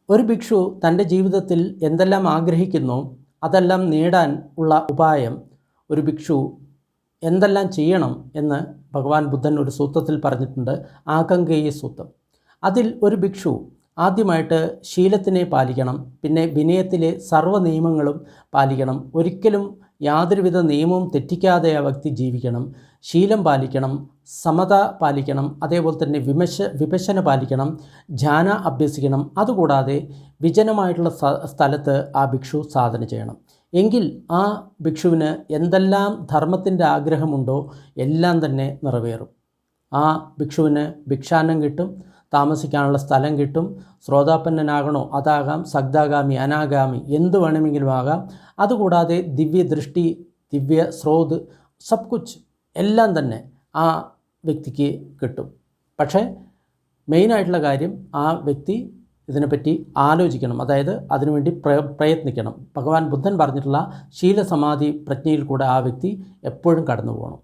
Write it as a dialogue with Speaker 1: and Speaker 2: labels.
Speaker 1: ഒരു ഭിക്ഷു തൻ്റെ ജീവിതത്തിൽ എന്തെല്ലാം ആഗ്രഹിക്കുന്നോ അതെല്ലാം നേടാൻ ഉള്ള ഉപായം ഒരു ഭിക്ഷു എന്തെല്ലാം ചെയ്യണം എന്ന് ഭഗവാൻ ബുദ്ധൻ ഒരു സൂത്രത്തിൽ പറഞ്ഞിട്ടുണ്ട്, ആകങ്കേയ സൂത്രം. അതിൽ ഒരു ഭിക്ഷു ആദ്യമായിട്ട് ശീലത്തിനെ പാലിക്കണം, പിന്നെ വിനയത്തിലെ സർവ്വ നിയമങ്ങളും പാലിക്കണം, ഒരിക്കലും യാതൊരുവിധ നിയമവും തെറ്റിക്കാതെ ആ വ്യക്തി ജീവിക്കണം, ശീലം പാലിക്കണം, സമത പാലിക്കണം, അതേപോലെ തന്നെ വിപശന പാലിക്കണം, ധ്യാന അഭ്യസിക്കണം. അതുകൂടാതെ വിജനമായിട്ടുള്ള സ്ഥലത്ത് ആ ഭിക്ഷു സാധന ചെയ്യണം. എങ്കിൽ ആ ഭിക്ഷുവിന് എന്തെല്ലാം ധർമ്മത്തിൻ്റെ ആഗ്രഹമുണ്ടോ എല്ലാം തന്നെ നിറവേറും. ആ ഭിക്ഷുവിന് ഭിക്ഷാന്നം കിട്ടും, താമസിക്കാനുള്ള സ്ഥലം കിട്ടും, ശ്രോതാപന്നനാകണോ അതാകാം, സഗ്ദാഗാമി അനാഗാമി എന്ത് വേണമെങ്കിലും ആകാം. അതുകൂടാതെ ദിവ്യദൃഷ്ടി, ദിവ്യ സ്രോത്, സബ് കുച്ച് എല്ലാം തന്നെ ആ വ്യക്തിക്ക് കിട്ടും. പക്ഷേ മെയിനായിട്ടുള്ള കാര്യം ആ വ്യക്തി ഇതിനെപ്പറ്റി ആലോചിക്കണം, അതായത് അതിനുവേണ്ടി പ്രയത്നിക്കണം. ഭഗവാൻ ബുദ്ധൻ പറഞ്ഞിട്ടുള്ള ശീലസമാധി പ്രജ്ഞയിൽ കൂടെ ആ വ്യക്തി എപ്പോഴും കടന്നു പോകണം.